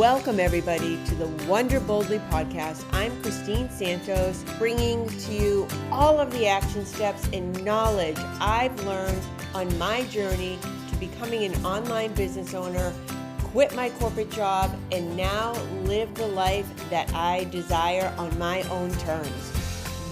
Welcome everybody to the Wonder Boldly podcast. I'm Christine Santos, bringing to you all of the action steps and knowledge I've learned on my journey to becoming an online business owner, quit my corporate job, and now live the life that I desire on my own terms.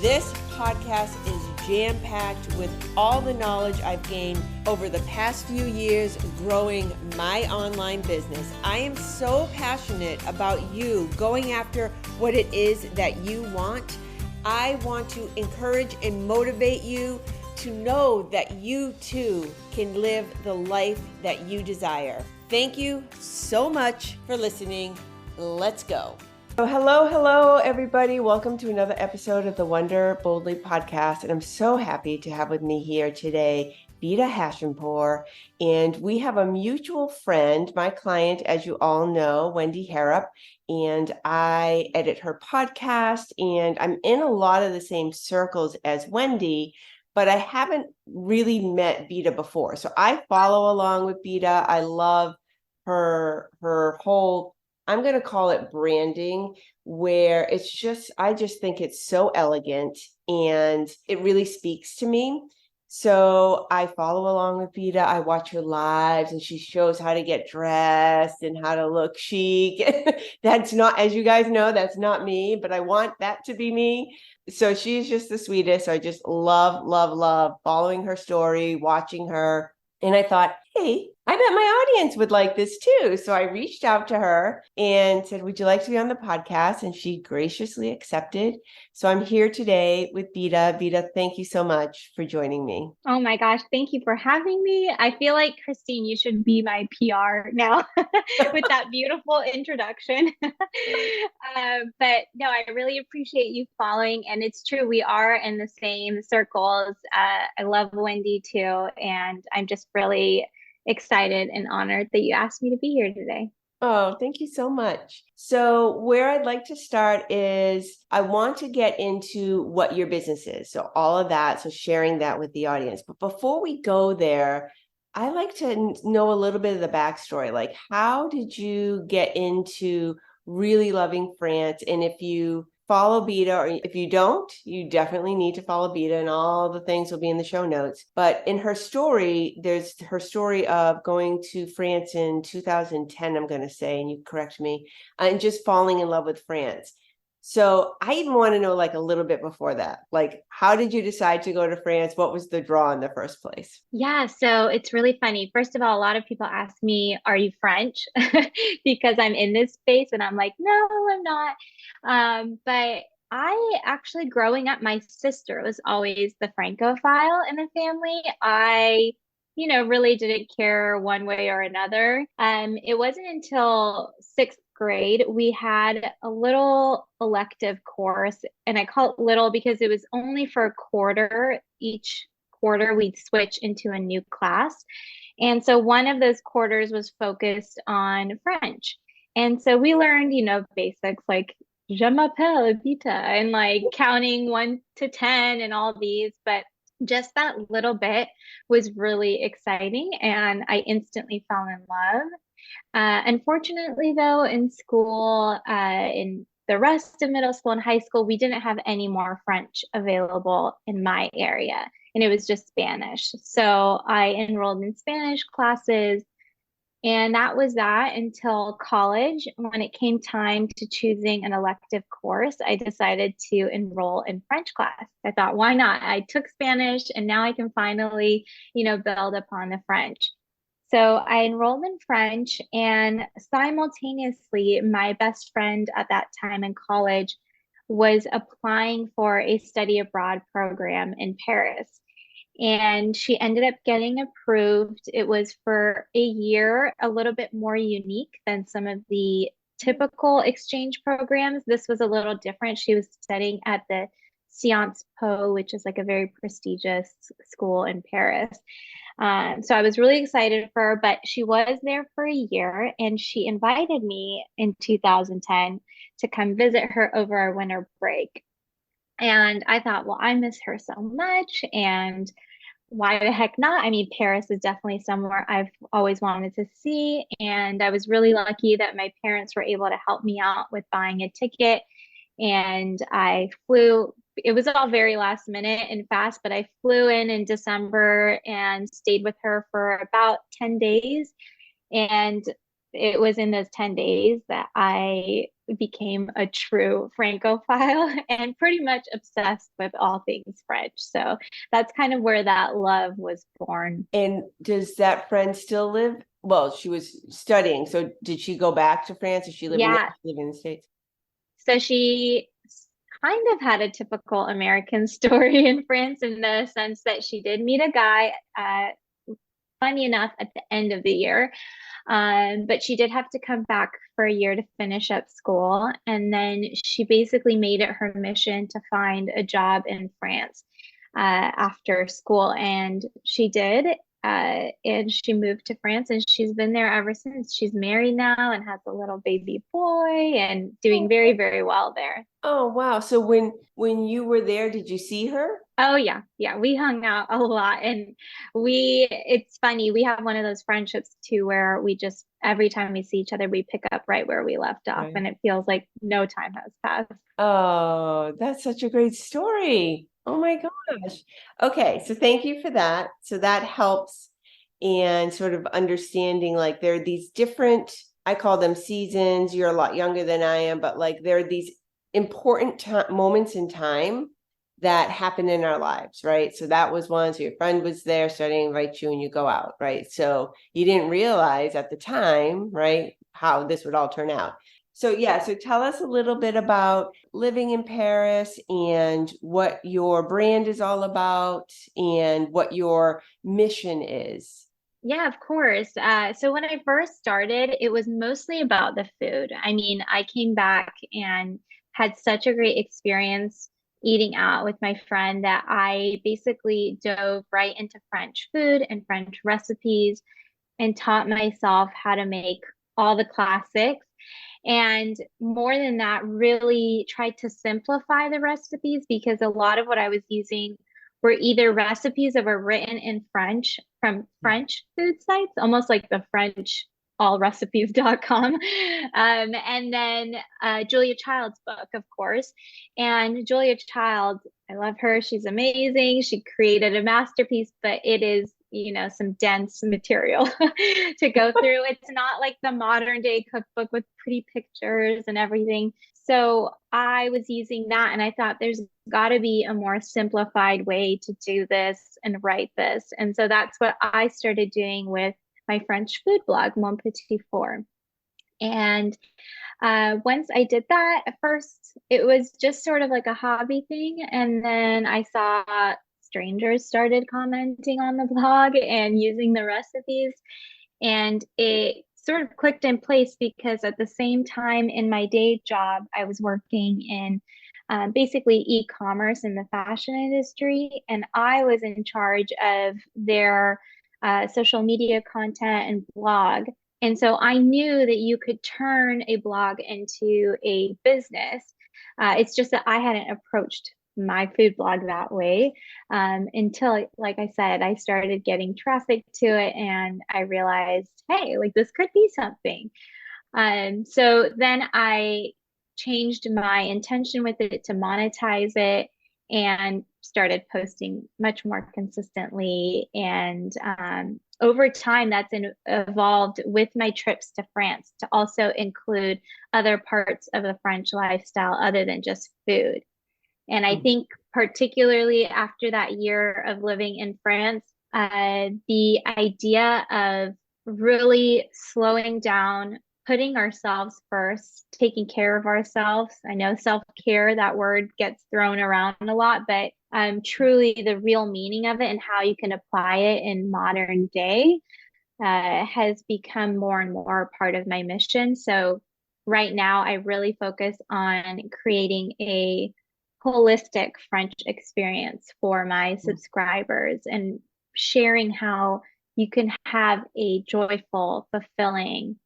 This podcast is jam-packed with all the knowledge I've gained over the past few years growing my online business. I am so passionate about you going after what it is that you want. I want to encourage and motivate you to know that you too can live the life that you desire. Thank you so much for listening. Let's go. So hello, everybody. Welcome to another episode of the Wonder Boldly podcast. And I'm so happy to have with me here today, Beeta Hashempour. And we have a mutual friend, my client, as you all know, Wendy Harrop. And I edit her podcast. And I'm in a lot of the same circles as Wendy, but I haven't really met Beeta before. So I follow along with Beeta. I love her whole, I'm going to call it branding, where it's just, I just think it's so elegant and it really speaks to me. So I follow along with Beeta. I watch her lives and she shows how to get dressed and how to look chic. That's not, as you guys know, that's not me, but I want that to be me. So she's just the sweetest. So I just love following her story, watching her. And I thought, hey, I bet my audience would like this too. So I reached out to her and said, would you like to be on the podcast? And she graciously accepted. So I'm here today with Beeta. Beeta, thank you so much for joining me. Oh my gosh, thank you for having me. I feel like, Christine, you should be my PR now with that beautiful introduction. But no, I really appreciate you following. And it's true, we are in the same circles. I love Wendy too. And I'm just really excited and honored that you asked me to be here today. Oh, thank you so much. So where I'd like to start is I want to get into what your business is. So all of that, so sharing that with the audience. But before we go there, I like to know a little bit of the backstory. Like, how did you get into really loving France? And if you follow Beeta, or if you don't, you definitely need to follow Beeta, and all the things will be in the show notes. But in her story, there's her story of going to France in 2010, I'm going to say, and you correct me, and just falling in love with France. So I even want to know like a little bit before that, like, how did you decide to go to France? What was the draw in the first place? Yeah, so it's really funny. First of all, a lot of people ask me, are you French? Because I'm in this space and I'm like, no, I'm not. But I actually, growing up, my sister was always the Francophile in the family. I, really didn't care one way or another. It wasn't until sixth grade we had a little elective course, and I call it little because it was only for a quarter. Each quarter we'd switch into a new class. And so one of those quarters was focused on French. And so we learned, basics like je m'appelle Beeta and like counting 1 to 10 and all these. But just that little bit was really exciting. And I instantly fell in love. Unfortunately, though, in school, in the rest of middle school and high school, we didn't have any more French available in my area, and it was just Spanish. So I enrolled in Spanish classes, and that was that until college. When it came time to choosing an elective course, I decided to enroll in French class. I thought, why not? I took Spanish, and now I can finally, build upon the French. So I enrolled in French, and simultaneously, my best friend at that time in college was applying for a study abroad program in Paris. And she ended up getting approved. It was for a year, a little bit more unique than some of the typical exchange programs. This was a little different. She was studying at the Sciences Po, which is like a very prestigious school in Paris. So I was really excited for her, but she was there for a year, and she invited me in 2010 to come visit her over our winter break. And I thought, well, I miss her so much. And why the heck not? I mean, Paris is definitely somewhere I've always wanted to see. And I was really lucky that my parents were able to help me out with buying a ticket. And I flew, it was all very last minute and fast, but I flew in December and stayed with her for about 10 days. And it was in those 10 days that I became a true Francophile and pretty much obsessed with all things French. So that's kind of where that love was born. And does that friend still live? Well, she was studying. So did she go back to France? Is she living there? Yeah. Living in the States? So she kind of had a typical American story in France in the sense that she did meet a guy, funny enough, at the end of the year. But she did have to come back for a year to finish up school. And then she basically made it her mission to find a job in France after school. And she did. And she moved to France and she's been there ever since. She's married now and has a little baby boy and doing very, very well there. Oh, wow. So when you were there, did you see her? Oh yeah, yeah. We hung out a lot and it's funny, we have one of those friendships too where we just every time we see each other, we pick up right where we left off Right. and it feels like no time has passed. Oh, that's such a great story. Oh my gosh. Okay, so thank you for that. So that helps and sort of understanding like there are these different, I call them seasons. You're a lot younger than I am, but like there are these important moments in time that happen in our lives, right? So that was one. So your friend was there starting to invite you and you go out, right? So you didn't realize at the time, right, how this would all turn out. So yeah, so tell us a little bit about living in Paris and what your brand is all about and what your mission is. Yeah, of course. So when I first started, it was mostly about the food. I mean, I came back and had such a great experience eating out with my friend that I basically dove right into French food and French recipes and taught myself how to make all the classics. And more than that, really tried to simplify the recipes because a lot of what I was using were either recipes that were written in French from French food sites, almost like the French allrecipes.com. And then Julia Child's book, of course. And Julia Child, I love her. She's amazing. She created a masterpiece, but it is, you know, some dense material to go through. It's not like the modern day cookbook with pretty pictures and everything. So I was using that and I thought there's got to be a more simplified way to do this and write this. And so that's what I started doing with my French food blog, Mon Petit Four. And once I did that, at first it was just sort of like a hobby thing. And then I saw strangers started commenting on the blog and using the recipes. And it sort of clicked in place because at the same time in my day job, I was working in basically e-commerce in the fashion industry. And I was in charge of their social media content and blog. And so I knew that you could turn a blog into a business. It's just that I hadn't approached my food blog that way until, like I said, I started getting traffic to it and I realized, hey, like this could be something. So then I changed my intention with it to monetize it and started posting much more consistently. And over time, that's evolved with my trips to France to also include other parts of the French lifestyle other than just food. And I think particularly after that year of living in France, the idea of really slowing down, putting ourselves first, taking care of ourselves. I know self-care, that word gets thrown around a lot, but truly the real meaning of it and how you can apply it in modern day has become more and more part of my mission. So right now, I really focus on creating a holistic French experience for my subscribers and sharing how you can have a joyful, fulfilling,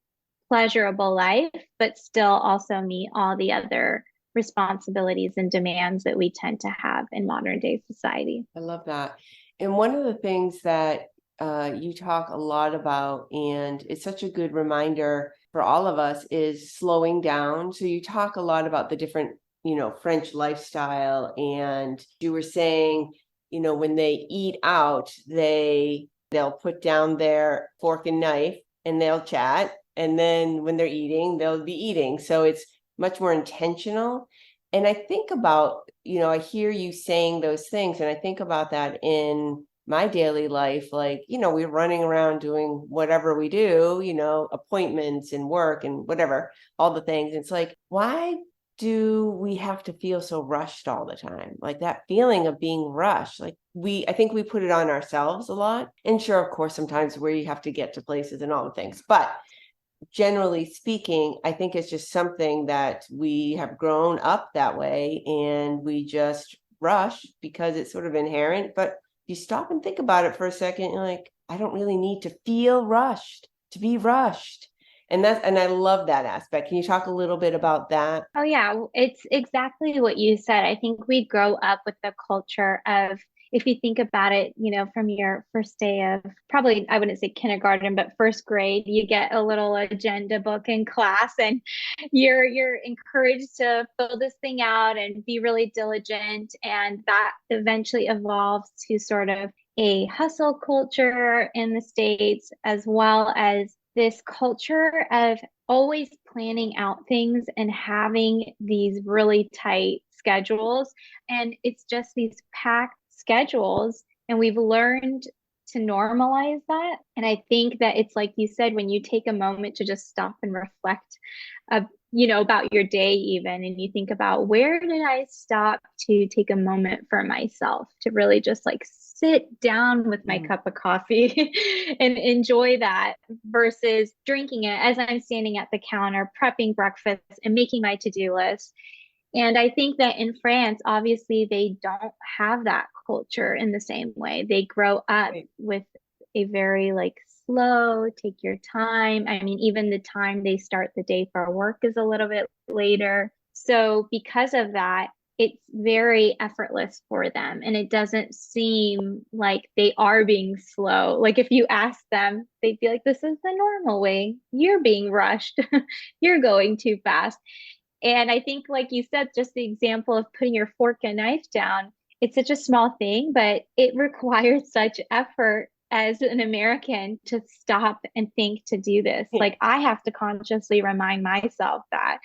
pleasurable life, but still also meet all the other responsibilities and demands that we tend to have in modern day society. I love that. And one of the things that you talk a lot about, and it's such a good reminder for all of us, is slowing down. So you talk a lot about the different, French lifestyle, and you were saying, when they eat out, they'll put down their fork and knife and they'll chat. And then when they're eating, they'll be eating. So it's much more intentional. And I think about, I hear you saying those things, and I think about that in my daily life. Like, we're running around doing whatever we do, appointments and work and whatever, all the things. It's like, why do we have to feel so rushed all the time? Like that feeling of being rushed, like I think we put it on ourselves a lot. And sure, of course, sometimes where you have to get to places and all the things, but generally speaking, I think it's just something that we have grown up that way, and we just rush because it's sort of inherent. But if you stop and think about it for a second, you're like, I don't really need to feel rushed, to be rushed. And I love that aspect. Can you talk a little bit about that? Oh yeah, it's exactly what you said. I think we grow up with the culture of, if you think about it, from your first day of, probably, I wouldn't say kindergarten, but first grade, you get a little agenda book in class, and you're encouraged to fill this thing out and be really diligent. And that eventually evolves to sort of a hustle culture in the States, as well as this culture of always planning out things and having these really tight schedules. And it's just these packed schedules. And we've learned to normalize that. And I think that it's like you said, when you take a moment to just stop and reflect, about your day, even, and you think about, where did I stop to take a moment for myself, to really just like sit down with my cup of coffee and enjoy that, versus drinking it as I'm standing at the counter, prepping breakfast and making my to-do list. And I think that in France, obviously, they don't have that culture in the same way. They grow up with a very like slow, take your time. I mean, even the time they start the day for work is a little bit later. So because of that, it's very effortless for them. And it doesn't seem like they are being slow. Like if you ask them, they'd be like, this is the normal way. You're being rushed. You're going too fast. And I think, like you said, just the example of putting your fork and knife down, it's such a small thing, but it requires such effort as an American to stop and think to do this. Like I have to consciously remind myself that,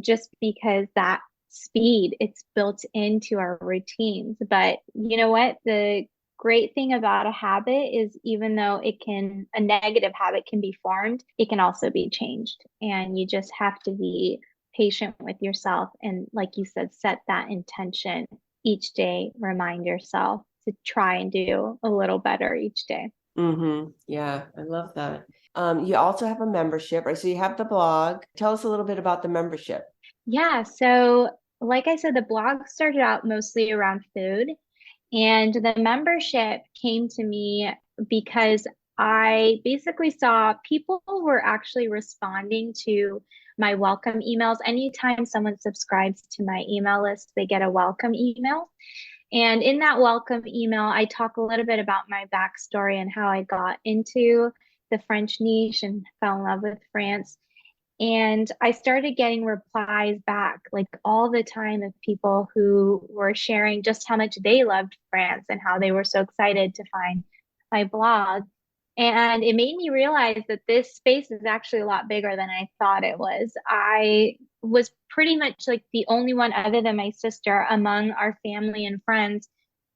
just because that speed, it's built into our routines. But you know what? The great thing about a habit is, even though a negative habit can be formed, it can also be changed. And you just have to be patient with yourself. And like you said, set that intention each day, remind yourself to try and do a little better each day. Yeah, I love that. You also have a membership, right? So you have the blog. Tell us a little bit about the membership. Yeah. So like I said, the blog started out mostly around food, and the membership came to me because I basically saw people were actually responding to my welcome emails. Anytime someone subscribes to my email list, they get a welcome email. And in that welcome email, I talk a little bit about my backstory and how I got into the French niche and fell in love with France. And I started getting replies back like all the time of people who were sharing just how much they loved France and how they were so excited to find my blog. And it made me realize that this space is actually a lot bigger than I thought it was. I was pretty much like the only one, other than my sister, among our family and friends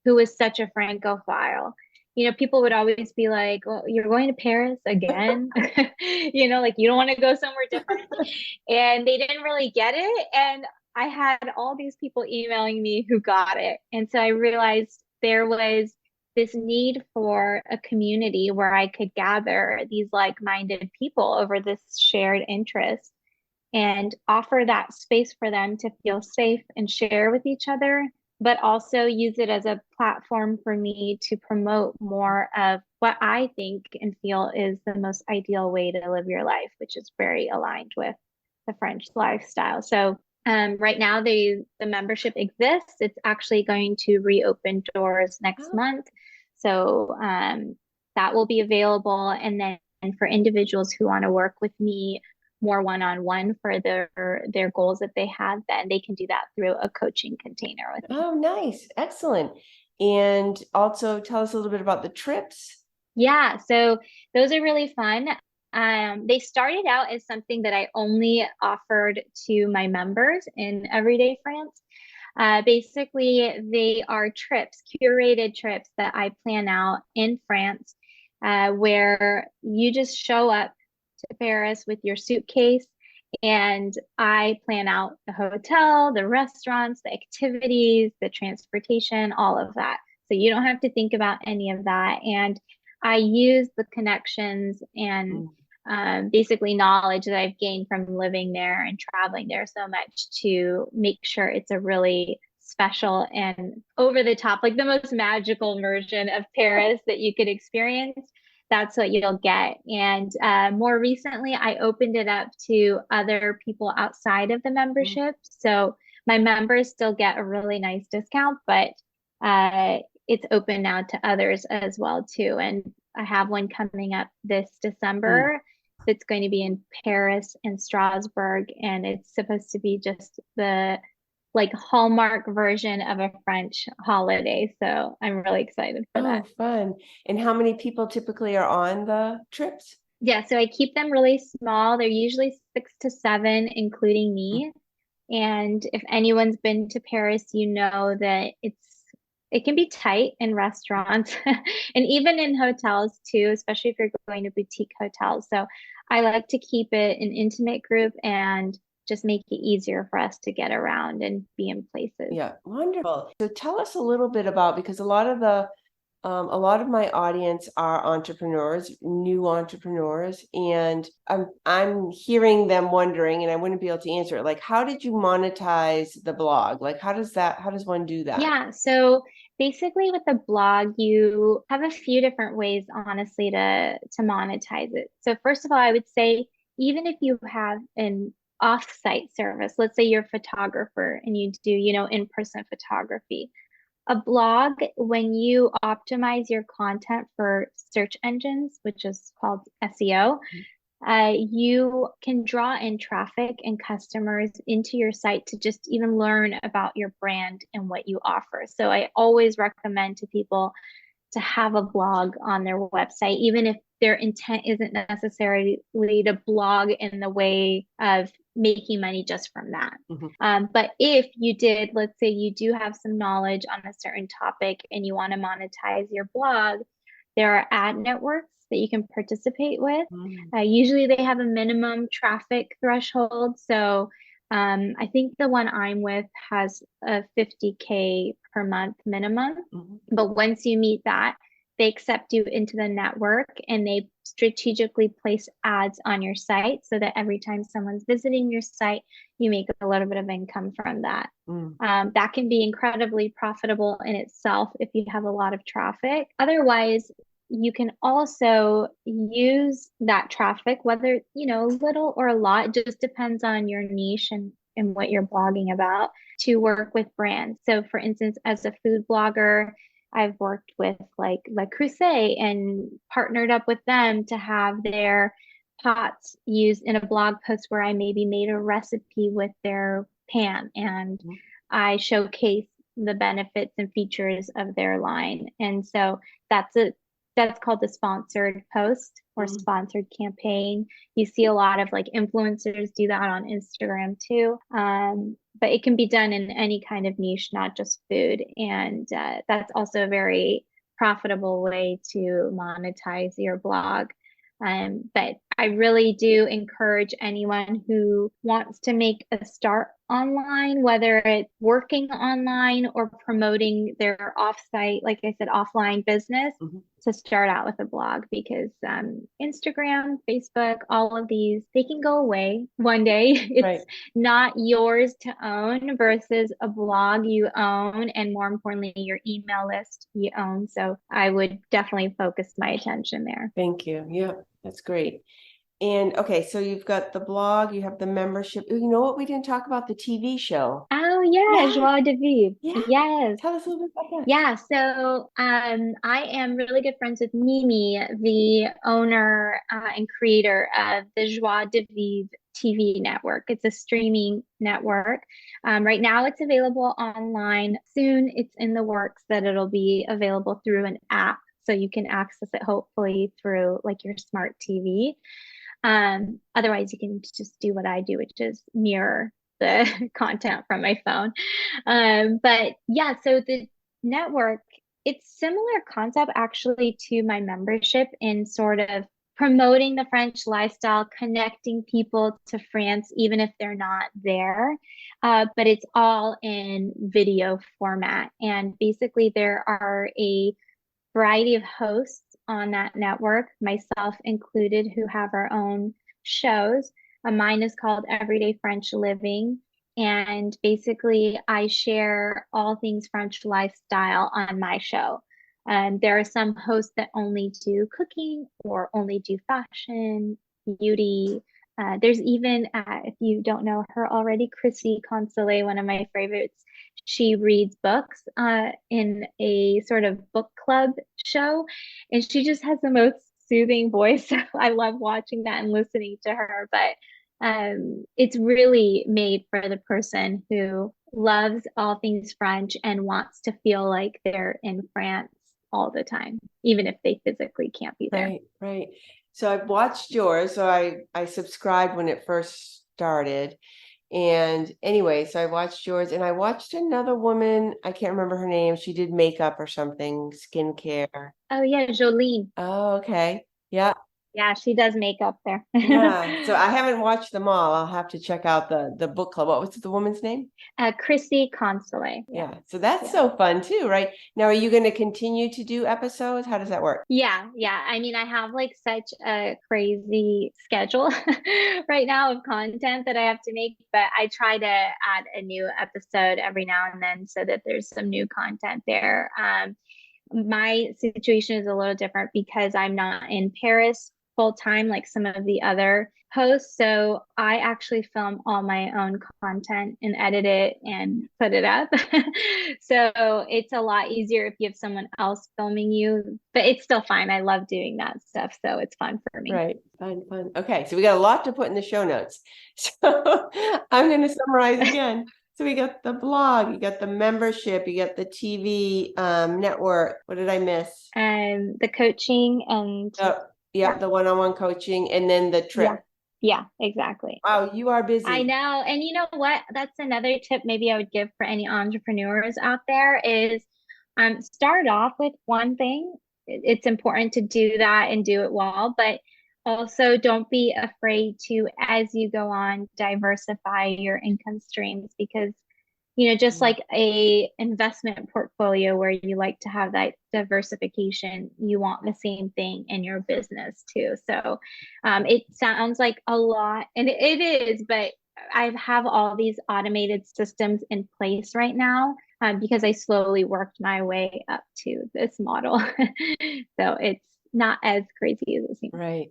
who was such a Francophile. People would always be like, well, you're going to Paris again? Like you don't want to go somewhere different. And they didn't really get it. And I had all these people emailing me who got it. And so I realized there was this need for a community where I could gather these like-minded people over this shared interest and offer that space for them to feel safe and share with each other, but also use it as a platform for me to promote more of what I think and feel is the most ideal way to live your life, which is very aligned with the French lifestyle. So right now the membership exists. It's actually going to reopen doors next month. So that will be available. And then for individuals who want to work with me more one-on-one for their goals that they have, then they can do that through a coaching container with me. Oh, nice. Excellent. And also tell us a little bit about the trips. Yeah, so those are really fun. They started out as something that I only offered to my members in Everyday France. Basically, they are trips, curated trips that I plan out in France, where you just show up to Paris with your suitcase, and I plan out the hotel, the restaurants, the activities, the transportation, all of that. So you don't have to think about any of that. And I use the connections and basically knowledge that I've gained from living there and traveling there so much to make sure it's a really special and over the top, like the most magical version of Paris that you could experience. That's what you'll get. And more recently, I opened it up to other people outside of the membership. So my members still get a really nice discount, but it's open now to others as well too. And I have one coming up this December that's going to be in Paris and Strasbourg, and it's supposed to be just the like Hallmark version of a French holiday. So I'm really excited for that. Oh, fun. And how many people typically are on the trips? Yeah, so I keep them really small. They're usually 6 to 7, including me. And if anyone's been to Paris, you know that it can be tight in restaurants and even in hotels too, especially if you're going to boutique hotels. So I like to keep it an intimate group and just make it easier for us to get around and be in places. Yeah, wonderful. So tell us a little bit about, because a lot of my audience are entrepreneurs, new entrepreneurs, and I'm hearing them wondering, and I wouldn't be able to answer it. Like, how did you monetize the blog? Like, how does one do that? Yeah, so basically with the blog, you have a few different ways, honestly, to monetize it. So first of all, I would say even if you have an off-site service, let's say you're a photographer and you do, in-person photography. A blog, when you optimize your content for search engines, which is called SEO, you can draw in traffic and customers into your site to just even learn about your brand and what you offer. So I always recommend to people to have a blog on their website, even if their intent isn't necessarily to blog in the way of making money just from that. But if you did, let's say you do have some knowledge on a certain topic and you want to monetize your blog, there are ad networks that you can participate with. Usually they have a minimum traffic threshold. So I think the one I'm with has a 50K per month minimum. But once you meet that, they accept you into the network and they strategically place ads on your site so that every time someone's visiting your site, you make a little bit of income from that. That can be incredibly profitable in itself if you have a lot of traffic. Otherwise, you can also use that traffic, whether, little or a lot, it just depends on your niche and what you're blogging about, to work with brands. So for instance, as a food blogger, I've worked with like Le Creuset and partnered up with them to have their pots used in a blog post where I maybe made a recipe with their pan and I showcase the benefits and features of their line. And so that's called the sponsored post or sponsored campaign. You see a lot of like influencers do that on Instagram too. But it can be done in any kind of niche, not just food. And that's also a very profitable way to monetize your blog. But I really do encourage anyone who wants to make a start online, whether it's working online or promoting their offsite, like I said, offline business, to start out with a blog, because Instagram, Facebook, all of these, they can go away one day. It's not yours to own versus a blog you own, and more importantly, your email list you own. So I would definitely focus my attention there. Thank you. Yeah, that's great. And okay, so you've got the blog, you have the membership. You know what? We didn't talk about the TV show. Oh yeah, Yeah. joie de vivre. Yeah. Yes. Tell us a little bit about that. Yeah, so I am really good friends with Mimi, the owner and creator of the Joie de Vivre TV network. It's a streaming network. Right now, it's available online. Soon, it's in the works that it'll be available through an app, so you can access it hopefully through like your smart TV. Otherwise, you can just do what I do, which is mirror the content from my phone. But yeah, so the network, it's similar concept actually to my membership in sort of promoting the French lifestyle, connecting people to France, even if they're not there. But it's all in video format. And basically, there are a variety of hosts on that network, myself included, who have our own shows. Mine is called Everyday French Living. And basically, I share all things French lifestyle on my show. There are some hosts that only do cooking or only do fashion, beauty. There's even, if you don't know her already, Chrissy Consolet, one of my favorites. She reads books in a sort of book club show, and she just has the most soothing voice. I love watching that and listening to her. But it's really made for the person who loves all things French and wants to feel like they're in France all the time, even if they physically can't be there. Right, right. So I've watched yours. So I subscribed when it first started. And anyway, so I watched yours and I watched another woman. I can't remember her name. She did makeup or something, skincare. Oh yeah, Jolene. Oh, okay. Yeah. Yeah, she does makeup there. Yeah. So I haven't watched them all. I'll have to check out the book club. What was the woman's name? Chrissy Consolet. Yeah. So that's Yeah. so fun too, right? Now, are you going to continue to do episodes? How does that work? Yeah, yeah. I mean, I have like such a crazy schedule right now of content that I have to make, but I try to add a new episode every now and then so that there's some new content there. My situation is a little different because I'm not in Paris full time like some of the other hosts. So I actually film all my own content and edit it and put it up. So it's a lot easier if you have someone else filming you, but it's still fine. I love doing that stuff. So it's fun for me. Right. Fun, fun. Okay. So we got a lot to put in the show notes. So I'm going to summarize again. So we got the blog, you got the membership, you got the TV network. What did I miss? The coaching and Oh, yeah, the one-on-one coaching and then the trip. yeah, exactly. Wow, you are busy. I know. And you know what? That's another tip maybe I would give for any entrepreneurs out there is start off with one thing. It's important to do that and do it well, but also don't be afraid to, as you go on, diversify your income streams because just like a investment portfolio where you like to have that diversification, you want the same thing in your business too. So it sounds like a lot, and it is, but I have all these automated systems in place right now because I slowly worked my way up to this model. So it's not as crazy as it seems. Right.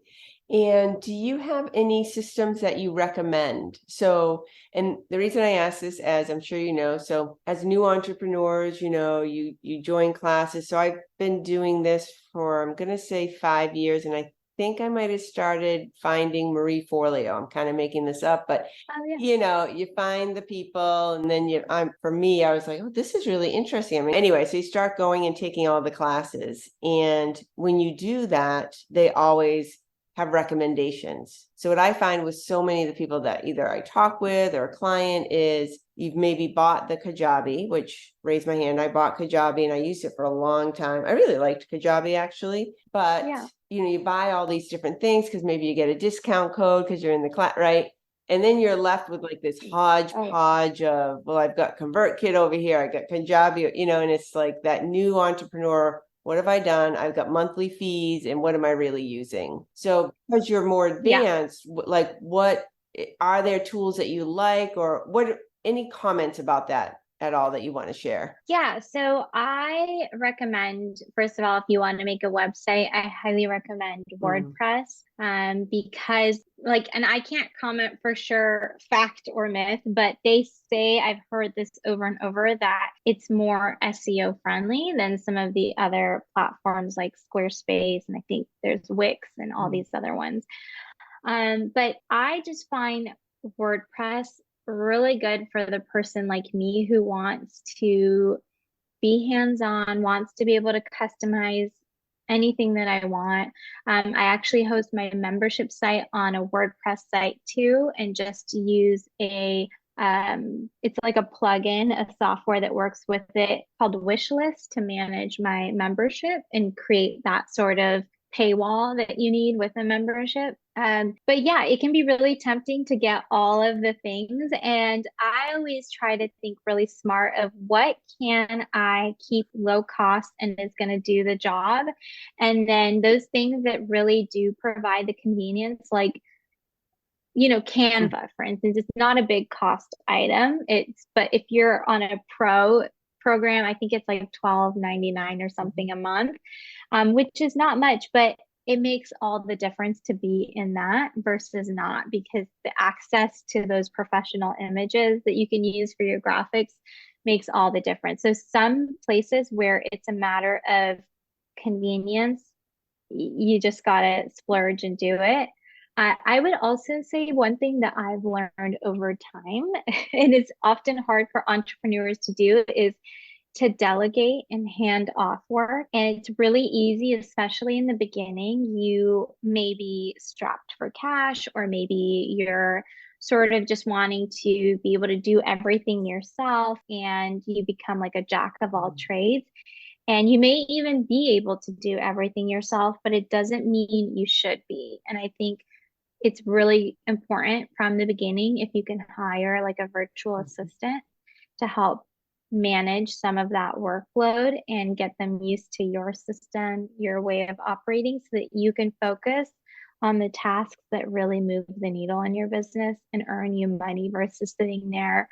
And do you have any systems that you recommend? So, and the reason I ask this, as I'm sure you know, so as new entrepreneurs, you join classes. So I've been doing this for, I'm going to say 5 years, and I think I might have started finding Marie Forleo. I'm kind of making this up, but you find the people, and then for me, I was like, oh, this is really interesting. I mean, anyway, so you start going and taking all the classes, and when you do that, they always have recommendations. So what I find with so many of the people that either I talk with or a client is you've maybe bought the Kajabi, which raise my hand. I bought Kajabi and I used it for a long time. I really liked Kajabi actually, but you buy all these different things because maybe you get a discount code because you're in the class, right? And then you're left with like this hodgepodge of, well, I've got ConvertKit over here. I got Kajabi, and it's like that new entrepreneur. What have I done? I've got monthly fees, and what am I really using? So because you're more advanced, like what are there tools that you like, or what? Any comments about that? at all that you want to share? Yeah, so I recommend, first of all, if you want to make a website, I highly recommend WordPress, because like, and I can't comment for sure, fact or myth, but they say, I've heard this over and over, that it's more SEO friendly than some of the other platforms like Squarespace, and I think there's Wix and all these other ones. But I just find WordPress really good for the person like me who wants to be hands-on, wants to be able to customize anything that I want. I actually host my membership site on a WordPress site too, and just use it's like a plugin, a software that works with it called Wishlist to manage my membership and create that sort of paywall that you need with a membership. But yeah, it can be really tempting to get all of the things. And I always try to think really smart of what can I keep low cost and is going to do the job. And then those things that really do provide the convenience, like, Canva, for instance, it's not a big cost item. But if you're on a pro program, I think it's like $12.99 or something a month, which is not much, but it makes all the difference to be in that versus not, because the access to those professional images that you can use for your graphics makes all the difference. So some places where it's a matter of convenience, you just got to splurge and do it. I would also say one thing that I've learned over time, and it's often hard for entrepreneurs to do, is to delegate and hand off work. And it's really easy, especially in the beginning. You may be strapped for cash, or maybe you're sort of just wanting to be able to do everything yourself, and you become like a jack of all trades. And you may even be able to do everything yourself, but it doesn't mean you should be. And I think it's really important from the beginning, if you can hire like a virtual assistant to help manage some of that workload and get them used to your system, your way of operating, so that you can focus on the tasks that really move the needle in your business and earn you money, versus sitting there,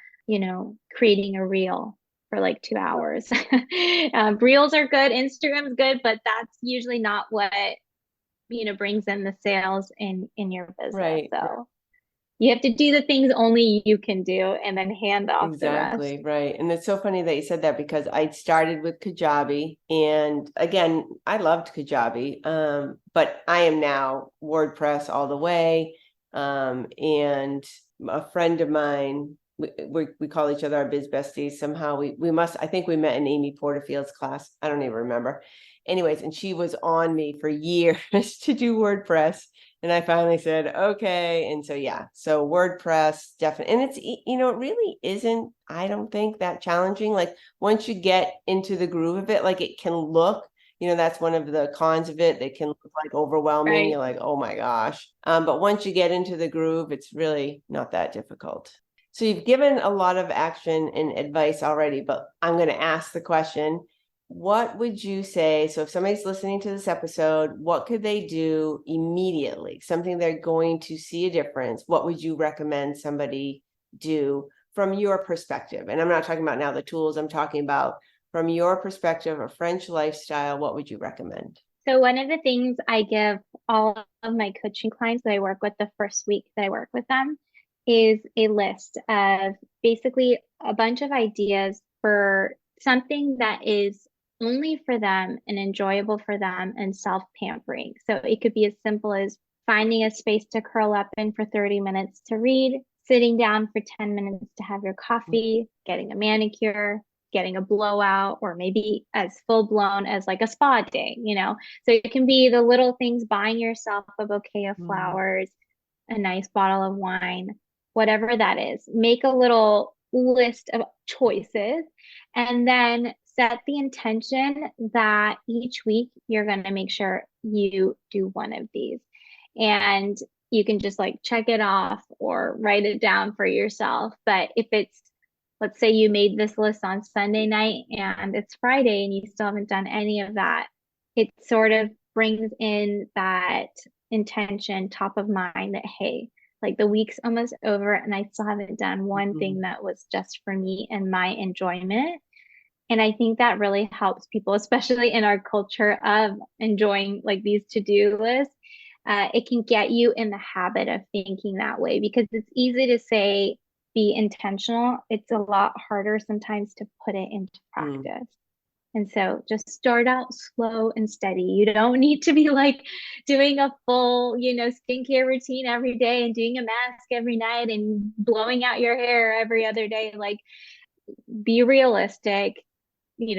creating a reel for like 2 hours. Reels are good, Instagram's good, but that's usually not what brings in the sales in your business. Right. So you have to do the things only you can do, and then hand off Exactly, the rest. right. And it's so funny that you said that, because I started with Kajabi, and again, I loved Kajabi, but I am now WordPress all the way. And a friend of mine, we call each other our biz besties. Somehow I think we met in Amy Porterfield's class. I don't even remember. Anyways, and she was on me for years to do WordPress. And I finally said, okay. And so, yeah, so WordPress definitely. And it's, it really isn't, I don't think, that challenging. Like, once you get into the groove of it, like, it can look, that's one of the cons of it. It can look like overwhelming. Right. You're like, oh my gosh. But once you get into the groove, it's really not that difficult. So you've given a lot of action and advice already, but I'm going to ask the question, what would you say? So if somebody's listening to this episode, what could they do immediately? Something they're going to see a difference. What would you recommend somebody do from your perspective? And I'm not talking about now the tools. I'm talking about from your perspective, a French lifestyle. What would you recommend? So one of the things I give all of my coaching clients that I work with the first week that I work with them is a list of basically a bunch of ideas for something that is only for them and enjoyable for them and self-pampering. So it could be as simple as finding a space to curl up in for 30 minutes to read, sitting down for 10 minutes to have your coffee, getting a manicure, getting a blowout, or maybe as full blown as like a spa day, So it can be the little things, buying yourself a bouquet of flowers, a nice bottle of wine, whatever that is. Make a little list of choices, and then set the intention that each week you're going to make sure you do one of these. And you can just like check it off or write it down for yourself. But if it's, let's say you made this list on Sunday night and it's Friday and you still haven't done any of that, it sort of brings in that intention top of mind that, hey, Like the week's almost over and I still haven't done one thing Mhm. that was just for me and my enjoyment. And I think that really helps people, especially in our culture of enjoying like these to-do lists. It can get you in the habit of thinking that way because it's easy to say be intentional. It's a lot harder sometimes to put it into Mm. practice. And so just start out slow and steady. You don't need to be like doing a full, skincare routine every day and doing a mask every night and blowing out your hair every other day. Like, be realistic,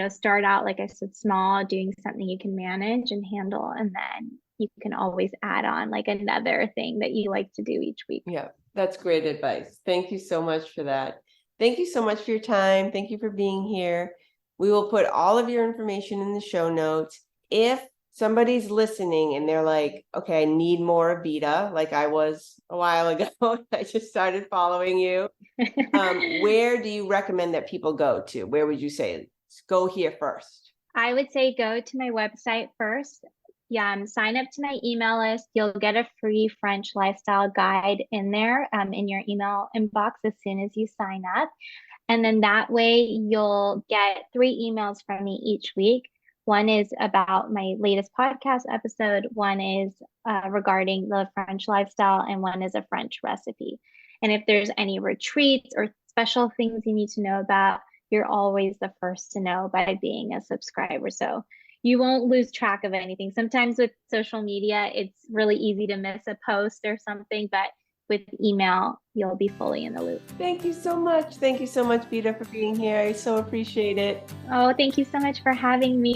start out, like I said, small, doing something you can manage and handle. And then you can always add on like another thing that you like to do each week. Yeah, that's great advice. Thank you so much for that. Thank you so much for your time. Thank you for being here. We will put all of your information in the show notes. If somebody's listening and they're like, okay, I need more of Beeta, like I was a while ago, I just started following you. Where do you recommend that people go to? Where would you say, go here first? I would say go to my website first. Yeah, sign up to my email list. You'll get a free French lifestyle guide in there, in your email inbox as soon as you sign up. And then that way you'll get 3 emails from me each week. One is about my latest podcast episode. One is regarding the French lifestyle, and one is a French recipe. And if there's any retreats or special things you need to know about, you're always the first to know by being a subscriber. So you won't lose track of anything. Sometimes with social media, it's really easy to miss a post or something, but with email, you'll be fully in the loop. Thank you so much. Thank you so much, Beeta, for being here. I so appreciate it. Oh, thank you so much for having me.